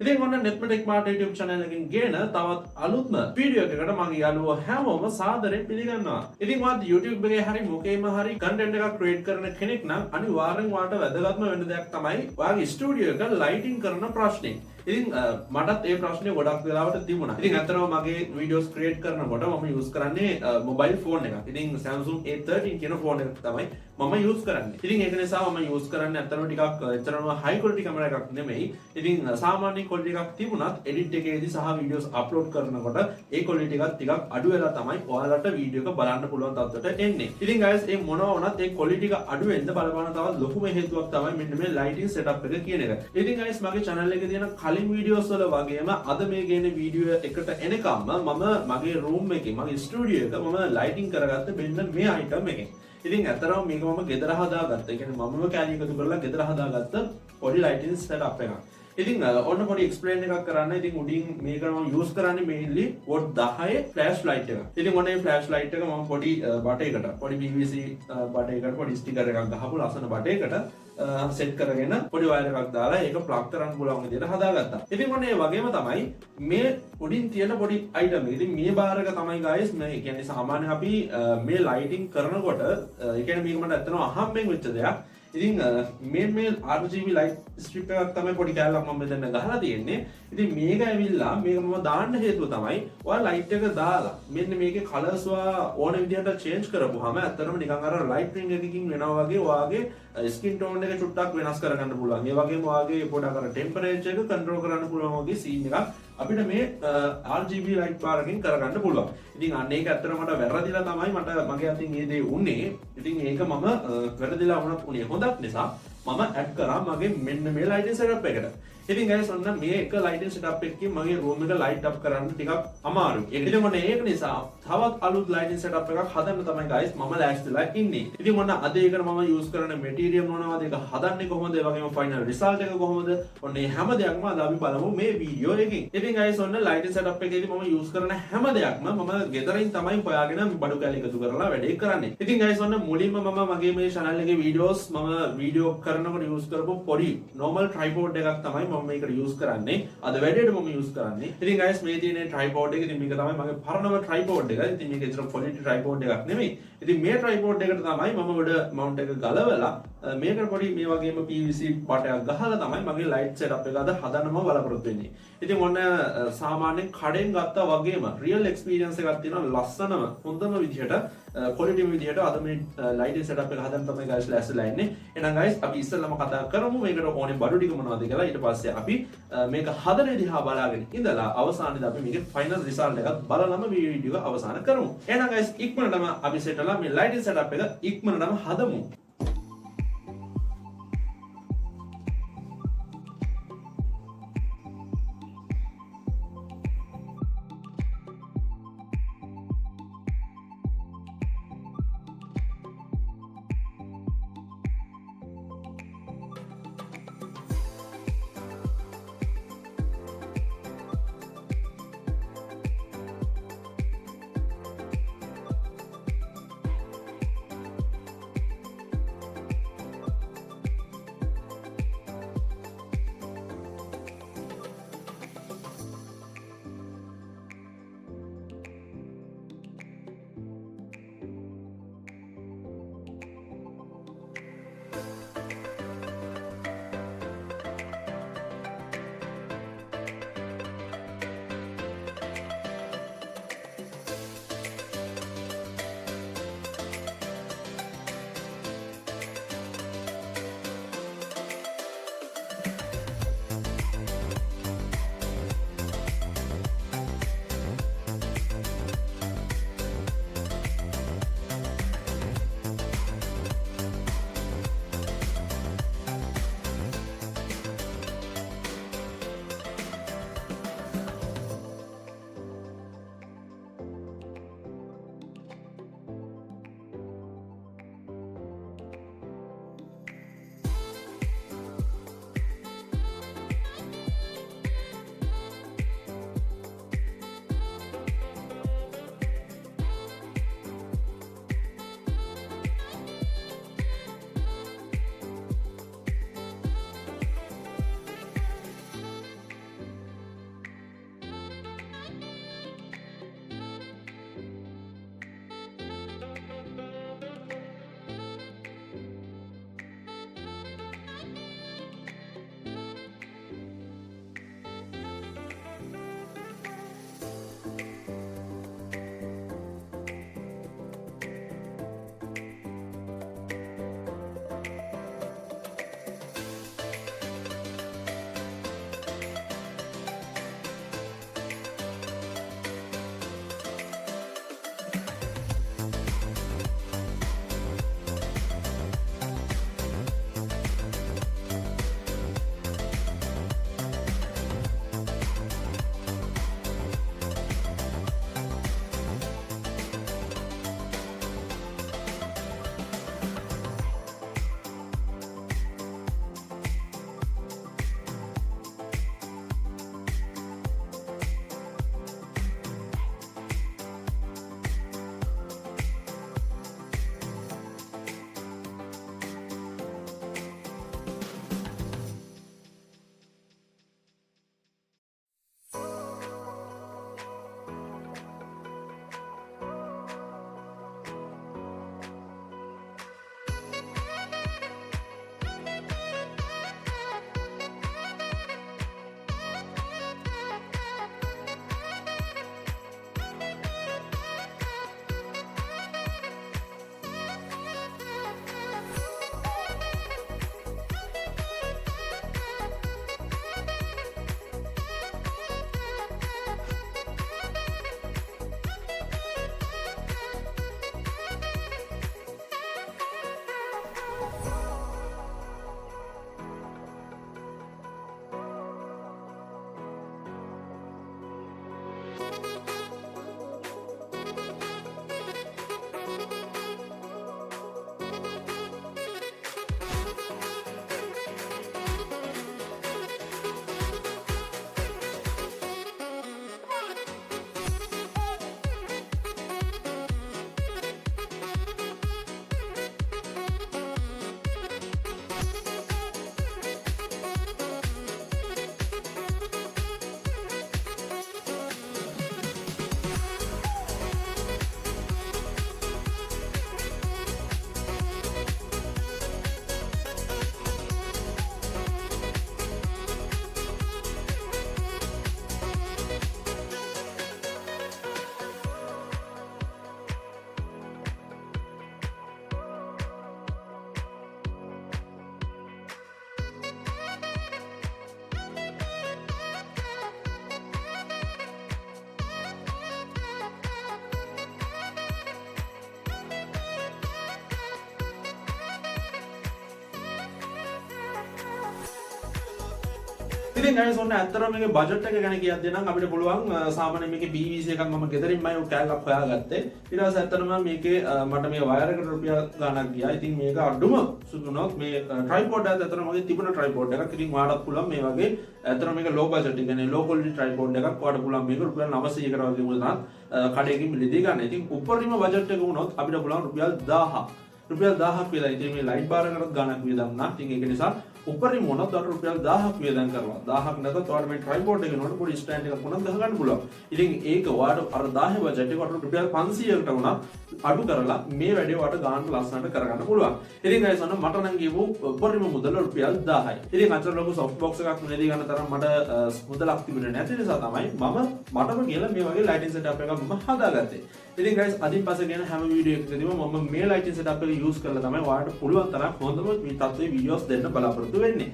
ඉතින් ඔන්න නෙත්මටික් mart YouTube channel එකකින් ගේන තවත් අලුත්ම වීඩියෝ එකකට මගේ යාළුවෝ හැමෝම සාදරයෙන් පිළිගන්නවා. ඉතින් වාත් YouTube එකේ හරි මොකේම හරි content එකක් create කරන කෙනෙක් නම් අනිවාර්යෙන් වාට වැදගත්ම වෙන දෙයක් තමයි වාගේ ස්ටුඩියෝ එක lighting කරන ප්‍රශ්නේ. ඉතින් මටත් ඒ ප්‍රශ්නේ ගොඩක් වෙලාවට තිබුණා. ඉතින් අතරම මගේ වීඩියෝස් ක්‍රියේට් කරනකොට මම යූස් කරන්නේ මොබයිල් ෆෝන් එකක්. ඉතින් Samsung A13 කියන ෆෝන් එක තමයි මම යූස් කරන්නේ. ඉතින් ඒක නිසා මම යූස් කරන්නේ අතරම ටිකක් එතරම් high quality camera එකක් නෙමෙයි. ඉතින් සාමාන්‍ය quality එකක් තිබුණත් edit එකේදී සහ වීඩියෝස් upload කරනකොට ඒ quality එකත් ටිකක් අඩු වෙලා තමයි ඔයාලට වීඩියෝ එක බලන්න පුළුවන් තත්ත්වයට එන්නේ. ඉතින් guys මේ මොනවා වුණත් ඒ quality එක අඩු වෙන්න බලපාන තවත් ලොකුම හේතුවක් තමයි මෙන්න මේ lighting setup එක කියන එක. ඉතින් guys මගේ channel එකේ තියෙන කලින් වීඩියෝස් වල වගේම අද මේ ගේන වීඩියෝ එකට එනකම්ම මම මගේ රූම් එකේ මගේ ස්ටුඩියෝ එක මම ලයිටින් කරගත්තේ මෙන්න මේ අයිටම් එකෙන්. ඉතින් ඇත්තටම මේක මම ගෙදර හදාගත්තා. ඒ කියන්නේ මමම කැලි එකතු කරලා ගෙදර හදාගත්ත පොඩි ලයිටින් සෙටප් එකක්. ඉතින් ඔන්න පොඩි එක්ස්ප්ලেইন එකක් කරන්න. ඉතින් උඩින් මේක මම යූස් කරන්නේ මේන්ලි වොට් 10 ෆ්ලෑෂ් ලයිට් එක. ඉතින් ඔන්න මේ ෆ්ලෑෂ් ලයිට් එක මම පොඩි බටයකට පොඩි PVC බටයකට පොඩි ස්ටිකර් එකක් ගහපු ලස්සන බටයකට සෙට් කරගෙන පොඩි වයර් එකක් දාලා ඒක ප්ලග් කරන්න පුළුවන් විදිහට හදාගත්තා. ඉතින් ඔන්න ඒ වගේම තමයි මේ උඩින් තියෙන පොඩි අයිටම් එක. ඉතින් මේ බාර් එක තමයි guys මේ කියන්නේ සාමාන්‍යයෙන් අපි මේ ලයිටින් කරනකොට ඒ කියන්නේ මේක මට ඇත්තටම අහම්බෙන් වෙච්ච දෙයක්. ඉතින් මේ RGB light strip එකක් තමයි පොඩි කැලලක් මම මෙතන ගහලා තියෙන්නේ. ඉතින් මේක ඇවිල්ලා මේක මම දාන්න හේතුව තමයි ඔයා light එක දාලා මෙන්න මේකේ colors ඕන විදිහට change කරපුවාම ඇත්තටම නිකන් අර light ring එකකින් වෙනවා වගේ ඔයාගේ skin tone එක චුට්ටක් වෙනස් කරගන්න පුළුවන්. ඒ වගේම ඔයාගේ පොඩක් අර temperature එක control කරන්න පුළුවන් වගේ scene එකක් අපිට මේ RGB light bar එකෙන් කරගන්න පුළුවන්. ඉතින් අන්න ඒක ඇත්තටම මට වැරදිලා තමයි මගේ අතින් මේ දේ උනේ. ඉතින් ඒක මම වැරදිලා වුණත් උනේ හොඳක් නිසා මම ඇඩ් කරා මගේ මෙන්න මේ lighting setup එකට. ඉතින් guys ඔන්න මේ එක lighting setup එකකින් මගේ room එක light up කරන්න ටිකක් අමාරුයි. ඉතින් මොන ඒක නිසා තවත් අලුත් lighting setup එකක් හදන්න තමයි guys මම ලෑස්තිලා ඉන්නේ. ඉතින් මොන අද ඒකට මම use කරන material මොනවද, ඒක හදන්නේ කොහොමද, ඒ වගේම final result එක කොහොමද, ඔන්න මේ හැම දෙයක්ම අද අපි බලමු මේ වීඩියෝ එකකින්. ඉතින් guys ඔන්න lighting setup එකේදී මම use කරන හැම දෙයක්ම මම ගෙදරින් තමයි හොයාගෙන බඩු කැලි එකතු කරලා වැඩේ කරන්නේ. ඉතින් guys ඔන්න මුලින්ම මම මගේ මේ channel එකේ videos මම වීඩියෝ කරනකොට use කරපු පොඩි normal tripod එකක් තමයි මම මේකට use කරන්නේ. අද වැඩේට මම use කරන්නේ. ඉතින් guys මේ තියෙන tripod එක ඉතින් මේක තමයි මගේ පරණම tripod එක. ඉතින් මේක ඇත්තට quality tripod එකක් නෙමෙයි. ඉතින් මේ tripod එකට තමයි මම උඩ mount එක ගලවලා මේකට පොඩි මේ වගේම PVC බටයක් ගහලා තමයි මගේ light setup එක අද හදන්නම බලාපොරොත්තු වෙන්නේ. ඉතින් ඔන්න සාමාන්‍යයෙන් කඩෙන් ගත්තා වගේම real experience එකක් තියෙනවා ලස්සනම හොඳම විදිහට quality විදිහට අද මේ lighting setup එක හදන්න තමයි guys ලෑස්තිලා ඉන්නේ. එහෙනම් guys අපි ඉස්සෙල්ලාම කතා කරමු මේකට ඕනේ බඩු ටික මොනවද කියලා. ඊට පස්සේ අපි මේක හදන දිහා බලාගෙන ඉඳලා අවසානයේදී අපි මේකේ final result එකත් බලලම වීඩියෝ එක අවසන් කරමු. එහෙනම් guys ඉක්මනටම අපි සෙටලා මේ lighting setup එක ඉක්මනටම හදමු. ඉතින් guys ඔන්න ඇත්තටම මේකේ බජට් එක ගැන කියද්දී නම් අපිට පුළුවන් සාමාන්‍යයෙන් මේකේ PVC එකක් මම ගෙදරින්මයි කෑල්ලක් හොයාගත්තේ. ඊට පස්සේ ඇත්තටම මේකේ මට මේ වයර් එකට රුපියල් ගාණක් ගියා. ඉතින් මේක අඩුම සුදුනොත් මේ ට්‍රයිපෝඩ් එක ඇත්තටම මගේ තිබුණ ට්‍රයිපෝඩ් එකක්. ඉතින් ඔයාලට පුළුවන් මේ වගේ ඇත්තටම මේක ලෝ බජට් එක කියන්නේ ලෝ ක්වොලිටි ට්‍රයිපෝඩ් එකක් ඔයාලට පුළුවන් මේක රුපියල් 900කට වගේ මුදලක් කඩේකින් මිලදී ගන්න. ඉතින් උපරිම බජට් එක වුණොත් අපිට පුළුවන් රුපියල් 1000 රුපියල් 1000ක් විතර. ඉතින් මේ ලයිට් බාර් එකකට ගාණක් වියදම් නා. ඉතින් ඒක නිසා උපරිම මොනවද රුපියල් 1000ක් වියදම් කරනවා. 1000ක් නැත්නම් ඔයාලට මේ ට්‍රයිපෝඩ් එකේ නෝට පොඩි ස්ටෑන්ඩ් එකක් වුණත් ගහ ගන්න පුළුවන්. ඉතින් ඒක ඔයාලට අර 1000 බජට් එක ඔයාලට රුපියල් 500කට වුණත් අඩු කරලා මේ වැඩේ ඔයාලට ගානට ලස්සනට කරගන්න පුළුවන්. ඉතින් guys ඔන්න මට නම් ගියපු උපරිම මුදල රුපියල් 1000යි. ඉතින් අතර ලොකු සොෆ්ට් බොක්ස් එකක් මෙලදී ගන්න තරම් මට මුදලක් තිබුණේ නැති නිසා තමයි මටම කියලා මේ වගේ ලයිටින් සෙටප් එකක් මම හදාගත්තේ. ඉතින් guys අදින් පස්සේ කියන හැම වීඩියෝ එකකදීම මම මේ ලයිටින් සෙටප් එක යූස් කරලා තමයි ඔයාලට පුළුවන් තරම් හොඳම මේ තත්ත්වයේ වීඩියෝස් දෙන්න බලාපොරොත්තු වෙන්නේ.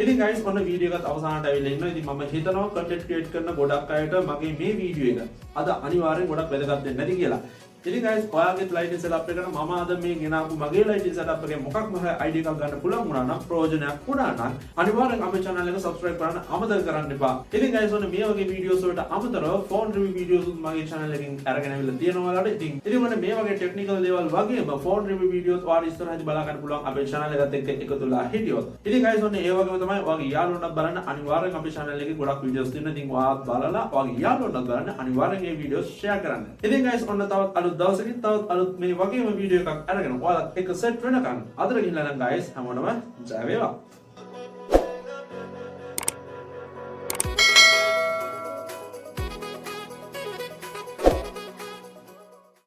ඉතින් guys ඔන්න වීඩියෝ එකත් අවසානට ඇවිල්ලා ඉන්නවා. ඉතින් මම හිතනවා කන්ටෙන්ට් ක්‍රියේට් කරන ගොඩක් අයට මගේ මේ වීඩියෝ එක අද අනිවාර්යෙන් ගොඩක් වැදගත් වෙන්න ඇති කියලා. ඉතින් guys ඔයාගේ ලයිටින් සෙටප් එකට මම අද මේ ගෙනාවු මගේ ලයිටින් සෙටප් එකේ මොකක්ම අයිඩියා එකක් ගන්න පුළුවන් වුණා නම් ප්‍රයෝජනයක් වුණා නම් අනිවාර්යෙන් අපේ channel එක subscribe කරන්න අමතක කරන්න එපා. ඉතින් guys ඔන්න මේ වගේ වීඩියෝස් වලට අමතරව phone review videos උත් මගේ channel එකෙන් අරගෙන අවිල්ලා තියෙනවා ඔයාලට. ඉතින් ඔන්න මේ වගේ technical දේවල් වගේම phone review videos ඔයාලා ඉස්සරහදී බලා ගන්න පුළුවන් අපේ channel එකත් එක්ක එකතුලා හිටියොත්. ඉතින් guys ඔන්න ඒ වගේම තමයි ඔයාගේ යාළුවන්ට බලන්න අනිවාර්යෙන් අපේ channel එකේ ගොඩක් videos තියෙනවා. ඉතින් ඔයාත් බලලා ඔයාගේ යාළුවන්ට බලන්න අනිවාර්යෙන් මේ videos share කරන්න. ඉතින් guys ඔන්න තවත් අලුත් දවසකින් තවත් අලුත් මේ වගේම වීඩියෝ එකක් අරගෙන ඔයාලත් එක්ක සෙට් වෙනකන් අදට ගිහිල්ලා නම් guys හැමෝටම ජය වේවා.